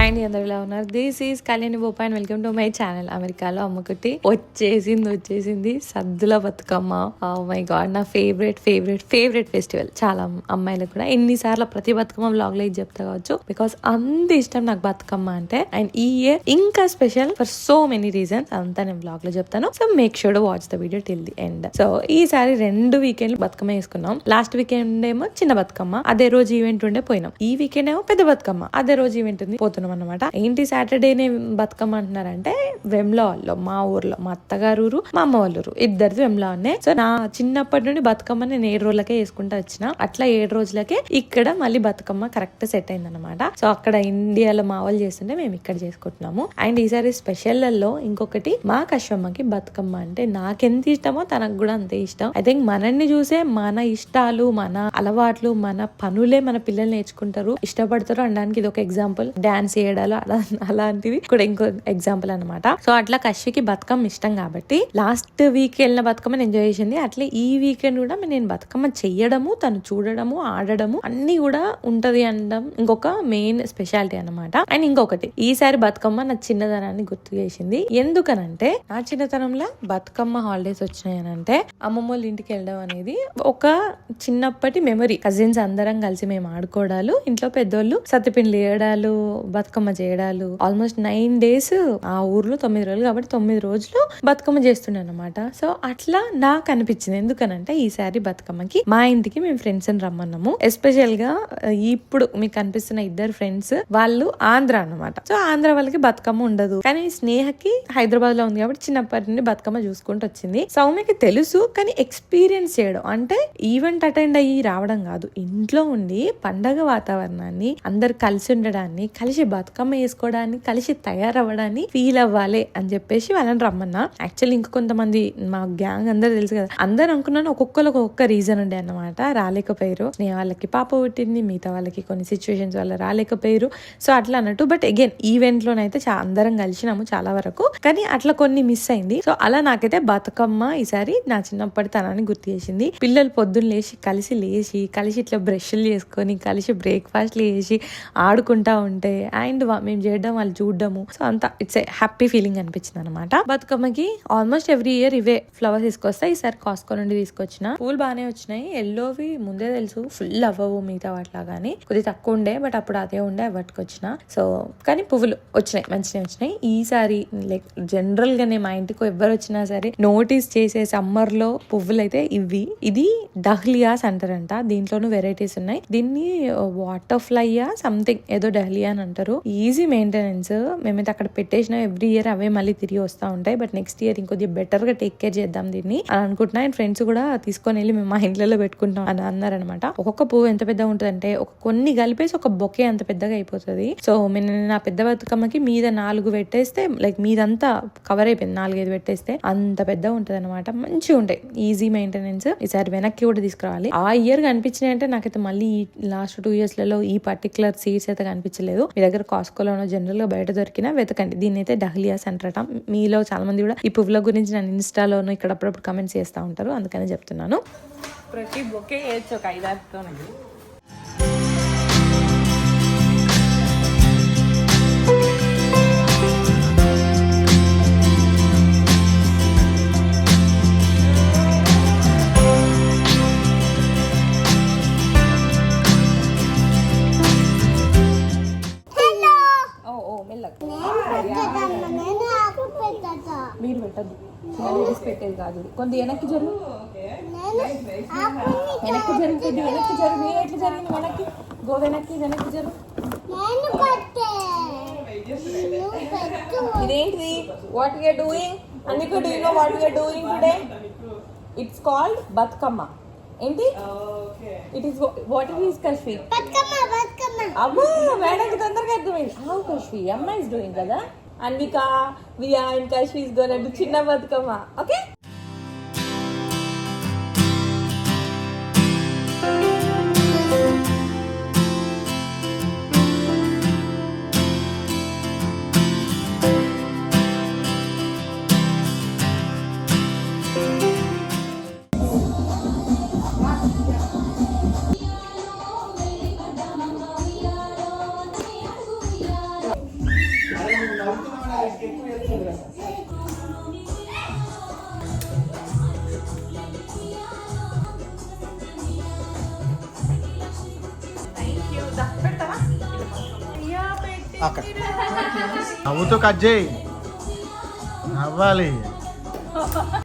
Hi అండి, అందరూ ఎలా ఉన్నారు? This is Kalyani Bopa and welcome to my channel. అమెరికాలో అమ్మకుట్టి వచ్చేసింది సద్దుల బతుకమ్మ. మై గాడ్, నా ఫేవరెట్ ఫెస్టివల్. చాలా అమ్మాయిలకు కూడా ఎన్నిసార్లు ప్రతి బతుకమ్మ వ్లాగ్ లో ఇది చెప్తా కావచ్చు, బికాస్ అంత ఇష్టం నాకు బతుకమ్మ అంటే. అండ్ ఈ ఇయర్ ఇంకా special for so many reasons. అంతా నేను వ్లాగ్ లో చెప్తాను. So make sure to watch the video till the end. So ఈసారి 2 వీకెండ్లు బతుకమ్మ వేసుకున్నాం. లాస్ట్ వీకెండ్ ఏమో చిన్న బతుకమ్మ, అదే రోజు ఈవెంట్ ఉండే పోయినాం. ఈ వీకెండ్ ఏమో పెద్ద బతుకమ్మ, అదే రోజు ఈవెంట్ ఉంది పోతున్నాం అనమాట. ఏంటి సాటర్డేనే బతుకమ్మ అంటున్నారంటే, వెమ్లవాడలో మా ఊర్లో, మా అత్తగారు ఊరు, మా అమ్మ వాళ్ళ ఊరు, ఇద్దరిది వెమ్లవాడనే. సో నా చిన్నప్పటి నుండి బతుకమ్మ నేను 7 రోజులకే వేసుకుంటా వచ్చిన. అట్లా 7 రోజులకే ఇక్కడ మళ్ళీ బతుకమ్మ కరెక్ట్ సెట్ అయింది అనమాట. సో అక్కడ ఇండియాలో మా వాళ్ళు చేస్తుంటే మేము ఇక్కడ చేసుకుంటున్నాము. అండ్ ఈసారి స్పెషల్లో ఇంకొకటి, మా కశ్వమ్మకి బతుకమ్మ అంటే నాకెంత ఇష్టమో తనకు కూడా అంతే ఇష్టం. ఐ థింక్ మనల్ని చూసే మన ఇష్టాలు, మన అలవాట్లు, మన పనులే మన పిల్లలు నేర్చుకుంటారు, ఇష్టపడతారు అనడానికి ఇది ఒక ఎగ్జాంపుల్. డాన్స్ చేయడాలు అలాంటివి కూడా ఇంకో ఎగ్జాంపుల్ అనమాట. సో అట్లా కశ్వికి బతుకమ్మ ఇష్టం కాబట్టి లాస్ట్ వీక్ వెళ్ళిన బతుకమ్మని ఎంజాయ్ చేసింది. అట్లే ఈ వీకెండ్ కూడా నేను బతుకమ్మ చెయ్యడము, తను చూడడము, ఆడడము అన్ని కూడా ఉంటది అనడం ఇంకొక మెయిన్ స్పెషాలిటీ అనమాట. అండ్ ఇంకొకటి, ఈసారి బతుకమ్మ నా చిన్నతనాన్ని గుర్తు చేసింది. ఎందుకనంటే నా చిన్నతనంలో బతుకమ్మ హాలిడేస్ వచ్చినాయనంటే అమ్మమ్మ వాళ్ళ ఇంటికి వెళ్ళడం అనేది ఒక చిన్నప్పటి మెమరీ. కజిన్స్ అందరం కలిసి మేము ఆడుకోవడాలు, ఇంట్లో పెద్దోళ్ళు సత్తిపిండి వేయడాలు, బతుకమ్మ చేయడాలు. ఆల్మోస్ట్ 9 days ఆ ఊర్లో 9 రోజులు కాబట్టి 9 రోజులు బతుకమ్మ చేస్తుండే అనమాట. సో అట్లా నాకు అనిపించింది. ఎందుకనంటే ఈసారి బతుకమ్మకి మా ఇంటికి మేము ఫ్రెండ్స్ అని రమ్మన్నాము. ఎస్పెషల్ గా ఇప్పుడు మీకు కనిపిస్తున్న 2 ఫ్రెండ్స్ వాళ్ళు ఆంధ్ర అనమాట. సో ఆంధ్ర వాళ్ళకి బతుకమ్మ ఉండదు, కానీ స్నేహకి హైదరాబాద్ లో ఉంది కాబట్టి చిన్నప్పటి నుండి బతుకమ్మ చూసుకుంటూ వచ్చింది. సౌమ్యకి తెలుసు, కానీ ఎక్స్పీరియన్స్ చేయడం అంటే ఈవెంట్ అటెండ్ అయ్యి రావడం కాదు, ఇంట్లో ఉండి పండగ వాతావరణాన్ని, అందరు కలిసి ఉండడాన్ని, కలిసి బతుకమ్మ వేసుకోవడాన్ని, కలిసి తయారవ్వడాన్ని ఫీల్ అవ్వాలి అని చెప్పేసి వాళ్ళని రమ్మన్నా. యాక్చువల్లీ ఇంకా కొంతమంది మా గ్యాంగ్ అందరు తెలుసు కదా, అందరు అనుకున్నాను ఒక్కొక్కరికి ఒక్కొక్క రీజన్ ఉండే అనమాట, రాలేకపోయారు. స్నేహ వాళ్ళకి పాప పుట్టింది, మిగతా వాళ్ళకి కొన్ని సిచ్యువేషన్స్ వల్ల రాలేకపోయారు. సో అట్లా అన్నట్టు. బట్ అగైన్ ఈవెంట్ లోనైతే అందరం కలిసినాము చాలా వరకు, కానీ అట్లా కొన్ని మిస్ అయింది. సో అలా నాకైతే బతుకమ్మ ఈసారి నా చిన్నప్పటి తనాన్ని గుర్తు చేసింది. పిల్లలు పొద్దున్న లేచి కలిసి ఇట్లా బ్రష్లు చేసుకొని, కలిసి బ్రేక్ఫాస్ట్లు చేసి ఆడుకుంటా ఉంటే, అండ్ మేము చేయడం వాళ్ళు చూడడము, సో అంతా ఇట్స్ ఏ హ్యాపీ ఫీలింగ్ అనిపించింది అనమాట. బతుకమ్మకి ఆల్మోస్ట్ ఎవ్రీ ఇయర్ ఇవే ఫ్లవర్స్ తీసుకొస్తా. ఈసారి కాస్కో నుండి తీసుకొచ్చిన పూలు బాగానే వచ్చినాయి. ఎల్లోవి ముందే తెలుసు ఫుల్ అవ్వవు, మిగతా వాటిలాగాని కొద్దిగా తక్కువ ఉండే, బట్ అప్పుడు అదే ఉండే వాటికొచ్చిన. సో కానీ పువ్వులు వచ్చినాయి, మంచిగా వచ్చినాయి. ఈసారి లైక్ జనరల్ గానే మా ఇంటికి ఎవరు వచ్చినా సరే నోటీస్ చేసే సమ్మర్ లో పువ్వులు అయితే ఇవి. ఇది డహ్లియాస్ అంటారంట, దీంట్లోనూ వెరైటీస్ ఉన్నాయి. దీన్ని వాటర్ ఫ్లైయా సంథింగ్ ఏదో డహ్లియా అని అంటారు. Easy maintenance. మేమైతే అక్కడ పెట్టేసిన ఎవ్రీ ఇయర్ అవే మళ్ళీ తిరిగి వస్తూ ఉంటాయి. బట్ నెక్స్ట్ ఇయర్ ఇంకొద్ది బెటర్ గా టేక్ కేర్ చేద్దాం దీన్ని అని అనుకుంటున్నా. అండ్ ఫ్రెండ్స్ కూడా తీసుకొని వెళ్ళి మేము మా ఇంట్లో పెట్టుకుంటాం అని అన్నారనమాట. ఒక్కొక్క పువ్వు ఎంత పెద్దగా ఉంటుంది అంటే కొన్ని కలిపేసి ఒక బొకే అంత పెద్దగా అయిపోతుంది. సో నేను నా పెద్ద బతుకమ్మకి మీద 4 పెట్టేస్తే, లైక్ మీదంతా కవర్ అయిపోయింది, 4-5 పెట్టేస్తే అంత పెద్దగా ఉంటది అనమాట. మంచిగా ఉంటాయి, ఈజీ మెయింటెనెన్స్. ఈసారి వెనక్కి కూడా తీసుకురావాలి. ఆ ఇయర్ కనిపించినాయి అంటే నాకైతే మళ్ళీ లాస్ట్ 2 years లలో ఈ పర్టికులర్ సీడ్స్ అయితే కనిపించలేదు. మీ దగ్గర కాస్కోలోనో జనరల్ గా బయట దొరికినా వెతకండి. దీన్ని అయితే డహ్లియాస్ అంటారట. మీలో చాలా మంది కూడా ఈ పువ్వుల గురించి నేను ఇన్స్టాలోనూ ఇక్కడ అప్పుడప్పుడు కమెంట్స్ చేస్తూ ఉంటారు, అందుకని చెప్తున్నాను. ప్రతి బొకే వేయచ్చు ఒక 5-6తో. మీరు పెట్టద్దు, పెట్టేది కాదు. కొంత వెనక్కి జరుగు, వెనక్కి జరిగి, వెనక్కి జరిగి, ఎట్లా జరిగింది వెనక్కి, గో వెనక్కి జరుగు. ఇదేంటిది? What you're doing? అందుకే do you know what you're doing today? It's called Bathukamma. ఏంటి? It is what it is Kashvi. అమ్మా మేడంకి తొందరగా అర్థమైంది. హౌ కశ్వి అమ్మ ఇస్ డూయింగ్ కదా. Anvika, Via and Kashvi is gonna do Chinna Batukama. Okay? నవ్వుతూ కట్ చేయి, నవ్వాలి.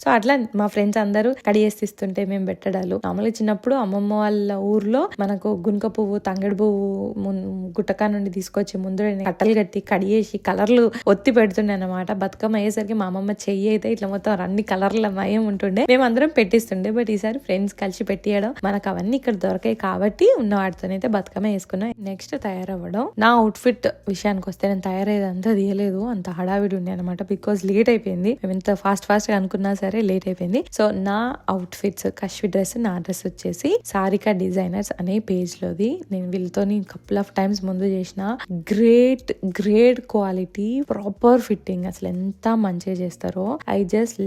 సో అట్లా మా ఫ్రెండ్స్ అందరూ కడిగేసి ఇస్తుంటే మేము పెట్టడాలు. మామూలుగా చిన్నప్పుడు అమ్మమ్మ వాళ్ళ ఊర్లో మనకు గునుక పువ్వు, తంగడి పువ్వు గుట్టకా నుండి తీసుకొచ్చి ముందు కట్టలు కట్టి కడిగేసి కలర్లు ఒత్తి పెడుతుండే అనమాట. బతుకమ్మ అయ్యేసరికి మా అమ్మమ్మ చెయ్యి అయితే ఇట్లా మొత్తం అన్ని కలర్ల మయం ఉంటుండే, మేము అందరం పెట్టిస్తుండే. బట్ ఈసారి ఫ్రెండ్స్ కలిసి పెట్టియడం, మనకు అవన్నీ ఇక్కడ దొరకాయి కాబట్టి ఉన్న వాటితోనైతే బతుకమ్మ వేసుకున్నాం. నెక్స్ట్ తయారవ్వడం. నా అవుట్ ఫిట్ విషయానికి వస్తే నేను తయారయ్యేదంతా తీయలేదు, అంత హడావిడి ఉండే అనమాట. బికాస్ లేట్ అయిపోయింది. మేము ఇంత ఫాస్ట్ గా అనుకున్నా సరే లేట్ అయిపోయింది. సో నా అవుట్ ఫిట్స్, కశ్వి డ్రెస్, నా డ్రెస్ వచ్చేసి సారికా డిజైనర్స్ అనే పేజ్ లోది. నేను వీళ్ళతో కపుల్ ఆఫ్ టైమ్స్ ముందు చేసిన గ్రేట్ క్వాలిటీ, ప్రాపర్ ఫిట్టింగ్, అసలు ఎంత మంచిగా చేస్తారో. I just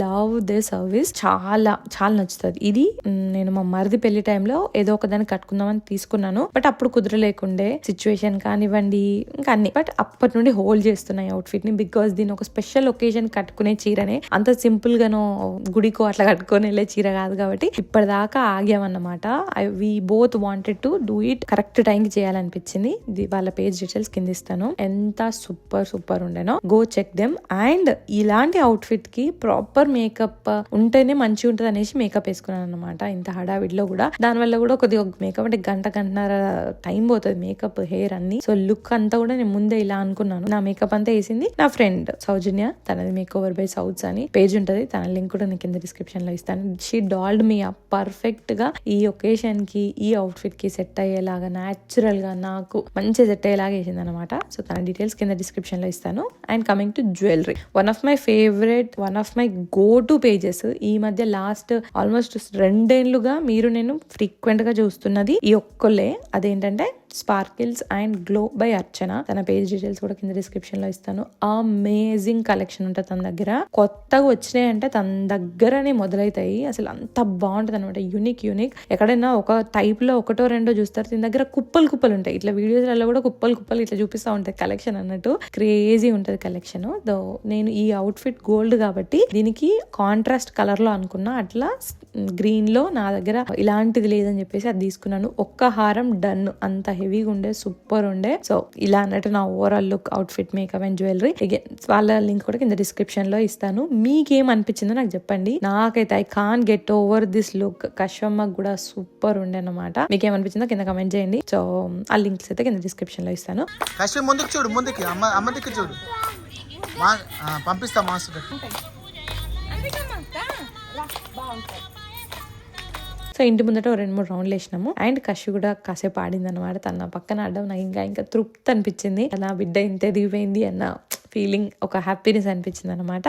love they service. చాలా నచ్చుతుంది. ఇది నేను మా మరిది పెళ్లి టైంలో ఏదో ఒక దాన్ని కట్టుకుందామని తీసుకున్నాను. బట్ అప్పుడు కుదరలేకుండే, సిచ్యువేషన్ కానివ్వండి ఇంకా అన్ని. బట్ అప్పటి నుండి హోల్డ్ చేస్తున్నాయి అవుట్ ఫిట్ ని. బికాస్ దీని ఒక స్పెషల్ ఒకేజన్ కట్టుకునే చీరనే, అంత సింపుల్ గానో గుడికో అట్లా కట్టుకొని వెళ్ళే చీర కాదు కాబట్టి ఇప్పటిదాకా ఆగామన్నమాట. We both wanted to do it correct time కి చేయాలనిపించింది. వాళ్ళ పేజ్ డీటెయిల్స్ కింద ఇస్తాను. ఎంత సూపర్ ఉండేనో, గో చెక్ దెమ్. అండ్ ఇలాంటి అవుట్ ఫిట్ కి ప్రాపర్ మేకప్ ఉంటేనే మంచిగా ఉంటది అనేసి మేకప్ వేసుకున్నాను అనమాట. ఇంత హడావిడిలో కూడా దానివల్ల కూడా కొద్దిగా మేకప్ అంటే గంటన్నర టైం పోతుంది, మేకప్, హెయిర్ అన్ని. సో లుక్ అంతా కూడా నేను ముందే ఇలా అనుకున్నాను. నా మేకప్ అంతా వేసింది నా ఫ్రెండ్ సౌజన్య, తనది మేక్ ఓవర్ బై సౌత్స్ అని పేజ్ ఉంటది. తన లింక్ కూడా నేను కింద డిస్క్రిప్షన్ లో ఇస్తాను. She dolled me up perfect గా ఈ ఒకేషన్ కి, ఈ అవుట్ ఫిట్ కి సెట్ అయ్యేలాగా, న్యాచురల్ గా నాకు మంచి సెట్ అయ్యేలాగా వేసింది అనమాట. సో తన డీటెయిల్స్ కింద డిస్క్రిప్షన్ లో ఇస్తాను. And coming to jewellery, one of my favourite, one of my go to pages. ఈ మధ్య లాస్ట్ ఆల్మోస్ట్ 2 ఏళ్లుగా మీరు నేను ఫ్రీక్వెంట్ గా చూస్తున్నది ఈ ఒక్కలే. అదేంటంటే స్పార్కిల్స్ అండ్ గ్లో బై అర్చన. తన పేజ్ డీటెయిల్స్ కూడా కింద డిస్క్రిప్షన్ లో ఇస్తాను. అమేజింగ్ కలెక్షన్ ఉంటుంది తన దగ్గర. కొత్తగా వచ్చినాయంటే తన దగ్గరనే మొదలైతాయి. అసలు అంత బాగుంటది అనమాట. యూనిక్ ఎక్కడైనా ఒక టైప్ లో ఒకటో రెండో చూస్తారు, దీని దగ్గర కుప్పలు ఉంటాయి. ఇట్లా వీడియోస్లలో కూడా కుప్పలు ఇట్లా చూపిస్తా ఉంటాయి కలెక్షన్ అన్నట్టు. క్రేజీ ఉంటది కలెక్షన్. నేను ఈ అవుట్ ఫిట్ గోల్డ్ కాబట్టి దీనికి కాంట్రాస్ట్ కలర్ లో అనుకున్నా, అట్లా గ్రీన్ లో నా దగ్గర ఇలాంటిది లేదని చెప్పేసి అది తీసుకున్నాను. ఒక్క హారం డన్. అంత హెవీగా ఉండే, సూపర్ ఉండే. సో ఇలా అన్నట్టు నా overall look, out fit, makeup and jewellery. వాళ్ళ లింక్ కూడా కింద డిస్క్రిప్షన్ లో ఇస్తాను. మీకేం అనిపించిందో నాకు చెప్పండి. నాకైతే I can get over this look. కశ్వమ్మకు కూడా సూపర్ ఉండే అనమాట. మీకేమనిపించిందో కింద కమెంట్ చేయండి. సో ఆ లింక్స్ అయితే కింద డిస్క్రిప్షన్ లో ఇస్తాను. ముందుకు చూడు, ముందుకి అమ్మ దిక్కు చూడు, పంపిస్తా మాస్టర్. సో ఇంటి ముందట 2-3 రౌండ్లు వేసినాము. అండ్ కషి కూడా కాసేపు ఆడింది అనమాట. తన పక్కన ఆడడం నాకు ఇంకా తృప్తి అనిపించింది. నా బిడ్డ ఇంత ఎదిగిపోయింది అన్న ఫీలింగ్, ఒక హ్యాపీనెస్ అనిపించింది అనమాట.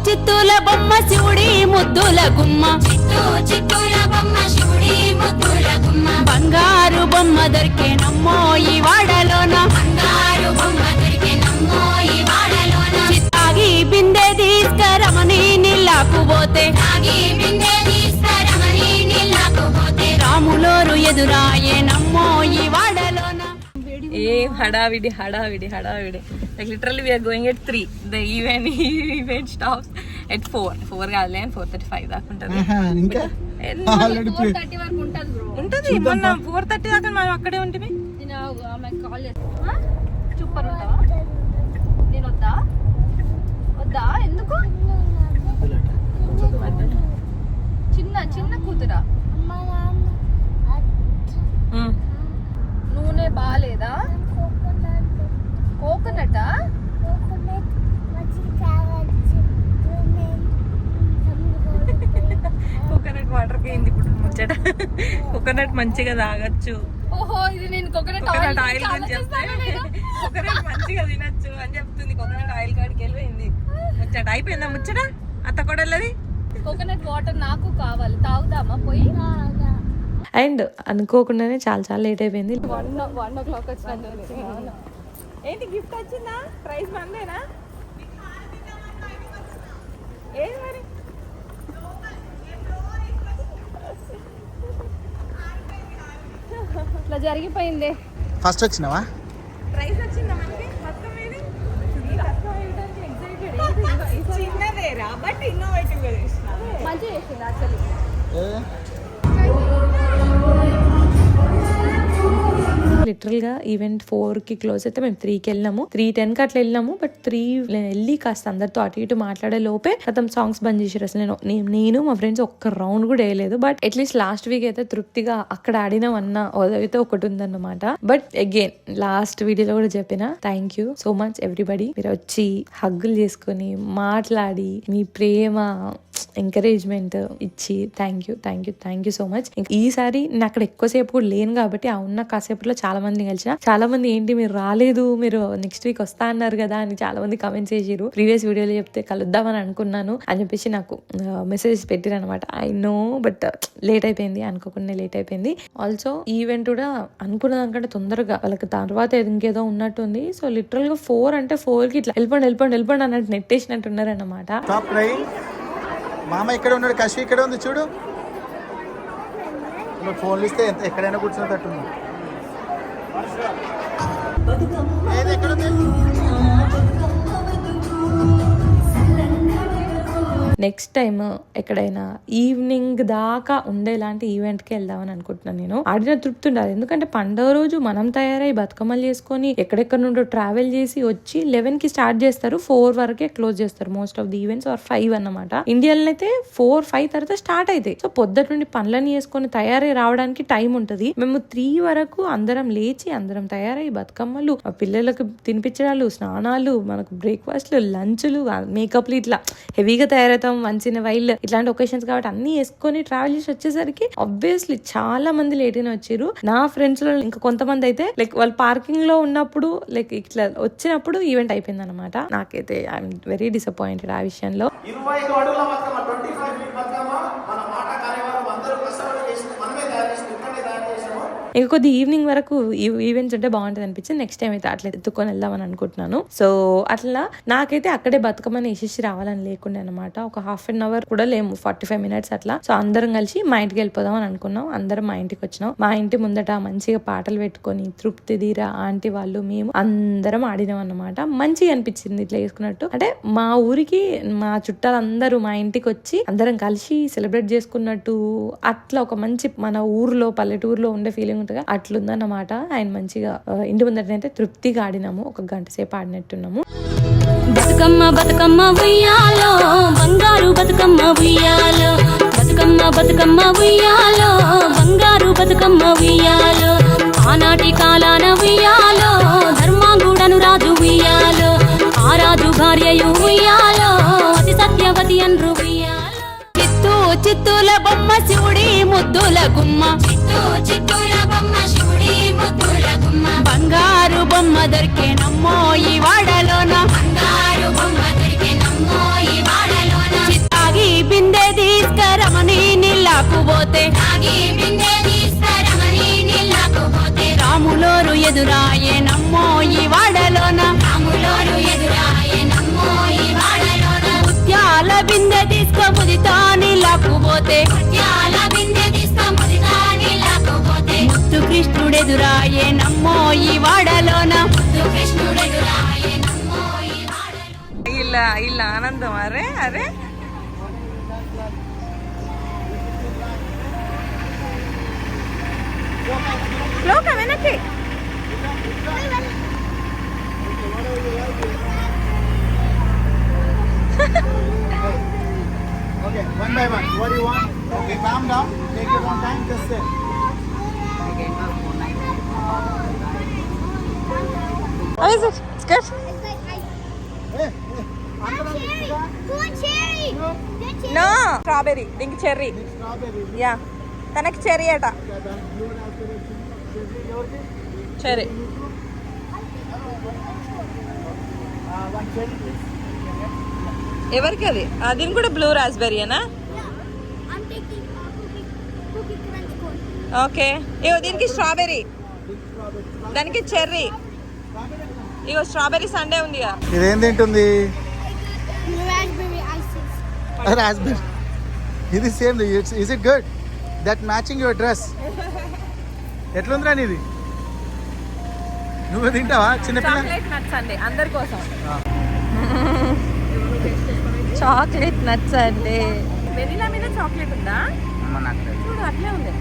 చిత్తూల బొమ్మ శివుడి ముద్దుల గుమ్మ, బంగారు బొమ్మ దొరికే నమ్మో ఈ వాడలోన, తాగి బిందె తీసుకరమని నీళ్ళకు పోతే, రాములోరు ఎదురాయే నమ్మో ఈ వాడలోన. ఏం హడావిడి like literally we are going at 3. the event stops at 4 కాదులే, 4:35 దాకా ఉంటుంది. ఇంకా ఆల్రెడీ 4:30 వరకు ఉంటది బ్రో. ఉంటుంది. మొన్న 4:30 దాకా మనం అక్కడే ఉంటుంది. నేను ఆమె కాల్ చేస్తా. సూపర్ ఉంటావా? నేను వద్దా ఎందుకు? చిన్న కూతురా? నూనె బాగాలేదా? కోకోనటా? కోకోనట్ వాటర్ పోయింది ఇప్పుడు ముచ్చట. కోకోనట్ మంచిగా తాగొచ్చు. ఓహో, ఇది నేను కోకోనట్ ఆయిల్ కోకోనట్ మంచిగా తినొచ్చు అని చెప్తుంది. కోకోనట్ ఆయిల్ కాడికి వెళ్ళిపోయింది ముచ్చట. అయిపోయిందా ముచ్చట? అత్త కొడలది. కోకోనట్ వాటర్ నాకు కావాలి, తాగుదామా పోయి? అండ్ అనుకోకుండానే చాలా లేట్ అయిపోయింది. 1 o'clock వచ్చిన. ఏంటి గిఫ్ట్ వచ్చిందా? ప్రైజ్ మందేనా? ఏది మరి? ఇట్లా జరిగిపోయింది. ఫస్ట్ వచ్చినావా? ప్రైజ్ వచ్చిందా మనకి? మొత్తం ఏది? చిన్నదేరా బట్ ఇన్నోవేటివ్ గా చేసినారు. మంచిగా చేసింది యాక్చువల్లీ. లిటరల్ గా ఈవెంట్ 4కి క్లోజ్ అయితే మేము 3కి వెళ్ళినాము. 3:10కి అట్లా వెళ్ళినాము. బట్ 3 వెళ్ళి కాస్త అందరితో అటు ఇటు మాట్లాడే లోపే అతను సాంగ్స్ బంద్ చేసారు. అసలు నేను మా ఫ్రెండ్స్ ఒక్క రౌండ్ కూడా వేయలేదు. బట్ అట్లీస్ట్ లాస్ట్ వీక్ అయితే తృప్తిగా అక్కడ ఆడినాం అన్న అయితే ఒకటి ఉందన్నమాట. బట్ అగైన్ లాస్ట్ వీడియోలో కూడా చెప్పిన thank you so much everybody. మీరు వచ్చి హగ్గులు చేసుకొని మాట్లాడి మీ ప్రేమ ఎంకరేజ్మెంట్ ఇచ్చి థ్యాంక్ యూ సో మచ్. ఈసారి నేను అక్కడ ఎక్కువసేపు కూడా లేను కాబట్టి ఆ ఉన్న కాసేపులో చాలా మంది కలిసిన. చాలా మంది ఏంటి మీరు రాలేదు, మీరు నెక్స్ట్ వీక్ వస్తా అన్నారు కదా అని చాలా మంది కమెంట్స్ చేసిరు. ప్రీవియస్ వీడియోలో చెప్తే కలుద్దామని అనుకున్నాను అని చెప్పేసి నాకు మెసేజ్ పెట్టిరు అనమాట. ఐ నో బట్ లేట్ అయిపోయింది, అనుకోకుండా లేట్ అయిపోయింది. ఆల్సో ఈవెంట్ కూడా అనుకున్న దానికంటే తొందరగా వాళ్ళకి తర్వాత ఇంకేదో ఉన్నట్టుంది. సో లిటరల్ గా 4 అంటే 4కి ఇట్లా వెళ్ళిపోండి అన్నట్టు నెట్టేసినట్టున్నారు అనమాట. మామ ఇక్కడ ఉన్నాడు, కశ్వి ఇక్కడ ఉంది చూడు. ఫోన్లు ఇస్తే ఎక్కడైనా కూర్చున్నట్టుంది. ఏది ఎక్కడ ఉంది? నెక్స్ట్ టైం ఎక్కడైనా ఈవినింగ్ దాకా ఉండేలాంటి ఈవెంట్కి వెళ్దామని అనుకుంటున్నాను. నేను ఆడిన తృప్తి ఉండాలి. ఎందుకంటే పండుగ రోజు మనం తయారై బతుకమ్మలు చేసుకొని ఎక్కడెక్కడ నుండో ట్రావెల్ చేసి వచ్చి 11కి స్టార్ట్ చేస్తారు, 4 వరకే క్లోజ్ చేస్తారు most of the events, or 5 అన్నమాట. ఇండియాలో అయితే 4-5 తర్వాత స్టార్ట్ అవుతాయి. సో పొద్దుట నుండి పనులని చేసుకొని తయారై రావడానికి టైం ఉంటది. మేము 3 వరకు అందరం లేచి అందరం తయారై బతుకమ్మలు, పిల్లలకు తినిపించడాలు, స్నానాలు, మనకు బ్రేక్ఫాస్ట్లు, లంచ్లు, మేకప్లు ఇట్లా హెవీగా తయారవుతాం. మంచిన వైల్ ఇట్లాంటి ఒకేషన్స్ కాబట్టి అన్ని వేసుకొని ట్రావెల్ చేసి వచ్చేసరికి ఆబ్వియస్లీ చాలా మంది లేట్ గానే వచ్చారు. నా ఫ్రెండ్స్ లో ఇంకా కొంతమంది అయితే లైక్ వాళ్ళు పార్కింగ్ లో ఉన్నప్పుడు లైక్ ఇట్లా వచ్చినప్పుడు ఈవెంట్ అయిపోయింది అనమాట. నాకైతే ఐఎమ్ వెరీ డిసప్పాయింటెడ్ ఆ విషయంలో. 25 అడుగుల బతుకమ్మ, 25 ఫీట్ బతుకమ్మ మన మాట కార్యవారం అందరూ కష్టపడి చేసి మనమే తయారు చేసి ఇక్కడే తయారు చేసాము. ఇంకా కొద్ది ఈవినింగ్ వరకు ఈవెంట్స్ ఉంటే బాగుంటుంది అనిపించింది. నెక్స్ట్ టైం అయితే అట్లా ఎత్తుకొని వెళ్దామని అనుకుంటున్నాను. సో అట్లా నాకైతే అక్కడే బతుకమ్మని వేసేసి రావాలని లేకుండా అనమాట. ఒక ½ అన్ అవర్ కూడా లేము, 45 మినిట్స్ అట్లా. సో అందరం కలిసి మా ఇంటికి వెళ్ళిపోదాం అని అనుకున్నాం. అందరం మా ఇంటికి వచ్చినాం. మా ఇంటి ముందట మంచిగా పాటలు పెట్టుకొని తృప్తి తీరా ఆంటీ వాళ్ళు మేము అందరం ఆడినాం అన్నమాట. మంచిగా అనిపించింది ఇట్లా చేసుకున్నట్టు. అంటే మా ఊరికి మా చుట్టాలందరూ మా ఇంటికి వచ్చి అందరం కలిసి సెలబ్రేట్ చేసుకున్నట్టు, అట్లా ఒక మంచి మన ఊర్లో పల్లెటూరులో ఉండే ఫీలింగ్ ఉంటుందిగా అట్లుందన్నమాట. ఆయన మంచిగా ఇంటి ముందటనైతే తృప్తిగా ఆడినాము. ఒక గంట సేపు ఆడినట్టున్నాము. బతుకమ్మ బతుకమ్మ ఉయ్యాలో బంగారు బతుకమ్మ ఉయ్యాలో, బతుకమ్మ ఉయ్యాలో బంగారు బతుకమ్మ ఉయ్యాలో, ఆనాటి కాలాన ఉయ్యాలో ధర్మాంగుడను రాజు ఉయ్యాలో, ఆ రాజు భార్యయు ఉయ్యాలో అతి సత్యవతి అన్రు ఉయ్యాలో. చిత్తూల బొమ్మ శివుడి ముద్దుల గుమ్మ, చిత్తూల బొమ్మ శివుడి ముద్దుల గుమ్మ, బంగారు బొమ్మ దొరికే నమ్మో ఈ వాడలోన, బంగారు బొమ్మ దొరికే నమ్మో ఈ వాడలోన. తాగి బిందె తీసుకరమని నీళ్ళకు పోతే, తాగి బిందె తీసుకరమని నీళ్ళకు పోతే, రాములోరు ఎదురాయే నమ్మో ఈ వాడలోన, రాములోరు ఎదురాయే నమ్మో ఈ వాడలోన. ముత్యాల బిందె తీసుకో ముదితా నీళ్ళకు పోతే, ముత్యాల బిందె తీసుకో ముదితా నీళ్ళకు పోతే, ముత్తు కృష్ణుడెదురాయే నమ్మో ఈ వాడలోన, ముత్తు కృష్ణుడెదురాయే నమ్మో ఈ వాడలోన. ఇలా ఆనందం. అరే అరే లోక వెనక్కి. Okay, one by one. What do you want? Okay, calm down. Take your own time. Just sit. How is it? It's good. Hey, No, strawberry. Dink cherry. strawberry. Yeah. తనకి చెర్రీ అట. Blue raspberry. Yours? Cherry. One cherry, please. ఎవరికి అది? దీని కూడా blue రాస్బెర్రీనా? Okay. ఇగో దీనికి strawberry, దానికి cherry. ఇగో strawberry Sunday ఉంది. ఇదేం తింటుంది? రాస్బెర్రీ. ఇది same. Is it good? That matching your dress. ఎట్లుందిరా నీది? నువ్వు తింటావా చిన్నపిల్ల? చాక్లెట్ నట్స్ అండి అందరి కోసం. చాక్లెట్ నట్స్ అంటే వెనిలా మీద చాక్లెట్ ఉందా? చూడు అట్లే ఉంది.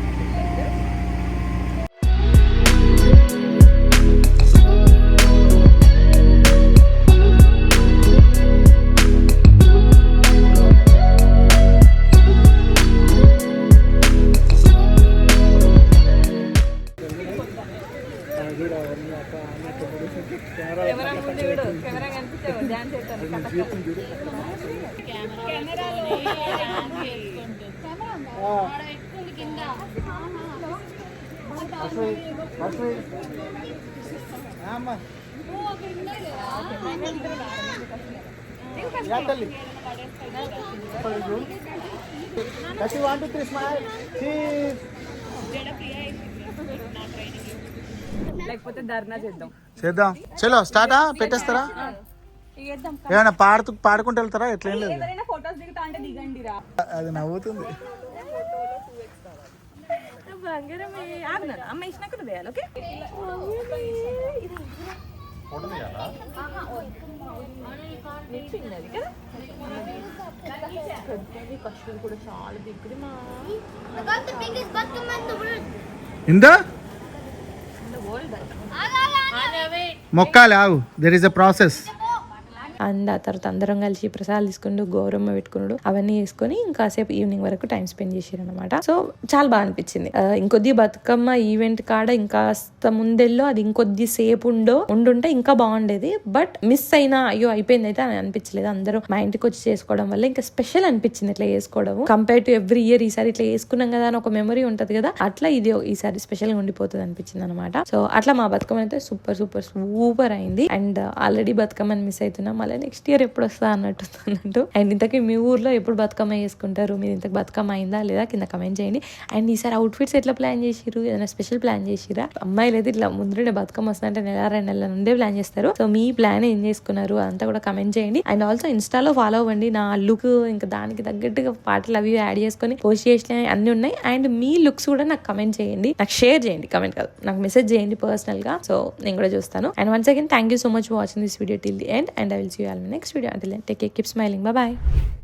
కెమెరా ముందు చూడు, కెమెరా కనిపించావు డాన్స్ చేస్తాను. లేకపోతే ధర్నా చేద్దాం. చలో స్టార్టా పెట్టేస్తారా? ఏమైనా పాడుకుంటూ వెళ్తారా? ఎట్లా ఏం లేదు, ఎవరైనా ఫోటోస్ దిగుతా అంటే దిగండి రా. అది నవ్వుతుంది. అమ్మ ఇచ్చినాక నువ్వు వేయాలి. ఓకే ఇందా మొక్కాలి, ఆగు, there is a process. And ఆ తర్వాత అందరం కలిసి ప్రసాదాలు తీసుకుంటూ గౌరమ్మ పెట్టుకున్నాడు, అవన్నీ వేసుకొని ఇంకాసేపు ఈవినింగ్ వరకు టైం స్పెండ్ చేసారు అనమాట. సో చాలా బాగా అనిపించింది. ఇంకొద్ది బతుకమ్మ ఈవెంట్ కాడ ఇంకాస్త ముందెల్లో అది ఇంకొద్ది సేపు ఉండుంటే ఇంకా బాగుండేది. బట్ మిస్ అయినా అయ్యో అయిపోయింది అయితే అని అనిపించలేదు. అందరూ మా ఇంటికి వచ్చి చేసుకోవడం వల్ల ఇంకా స్పెషల్ అనిపించింది ఇట్లా చేసుకోవడం. కంపేర్ టు ఎవ్రీ ఇయర్ ఈసారి ఇట్లా చేసుకున్నాం కదా అని ఒక మెమరీ ఉంటది కదా, అట్లా ఇది ఈసారి స్పెషల్ గా ఉండిపోతుంది అనిపించింది అనమాట. సో అట్లా మా బతుకమ్మ అయితే సూపర్ సూపర్ సూపర్ అయింది. అండ్ ఆల్రెడీ బతుకమ్మని మిస్ అవుతున్నాం, మళ్ళీ నెక్స్ట్ ఇయర్ ఎప్పుడు వస్తా అన్నట్టు. అండ్ ఇంతకీ మీ ఊర్లో ఎప్పుడు బతుకమ్మ చేసుకుంటారు, మీరు ఇంతకు బతుకమ్మ అయిందా లేదా కింద కమెంట్ చేయండి. అండ్ ఈసారి అవుట్ఫిట్స్ ఎట్లా ప్లాన్ చేసిరు, ఏదైనా స్పెషల్ ప్లాన్ చేసిరా? అమ్మాయిలు అయితే ఇట్లా ముందునే బతుకమ్మ వస్తుందంటే నెల 2 నెలల నుండే ప్లాన్ చేస్తారు. సో మీ ప్లాన్ ఏం చేసుకున్నారు అంతా కూడా కమెంట్ చేయండి. అండ్ ఆల్సో ఇన్స్టాలో ఫాలో అవ్వండి, నా లుక్ ఇంకా దానికి తగ్గట్టుగా పాటలు అవి యాడ్ చేసుకొని పోస్ట్ చేసిన అన్ని ఉన్నాయి. అండ్ మీ లుక్స్ కూడా నాకు కమెంట్ చేయండి, నాకు షేర్ చేయండి, కమెంట్ కాదు నాకు మెసేజ్ చేయండి పర్సనల్ గా. సో నేను కూడా చూస్తాను. And once again thank you so much for watching this video till the end. And I will see you all in the next video. Until then, take care, keep smiling, bye bye.